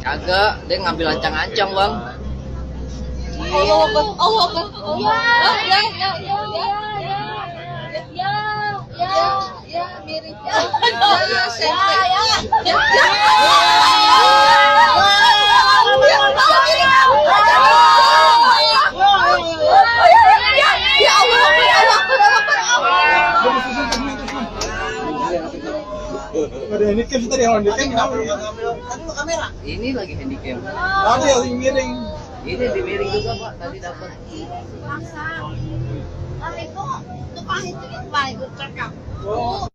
Kagak, dia ngambil ancang-ancang bang. Allah Akbar, Allah Akbar. Ya, mirip. Ada handicap tadi yang handicap kamera. Ini lagi handicap. ada yang miring. Ini di miring juga pak, tadi dapat. Tapi kok tukang itu paling cakap.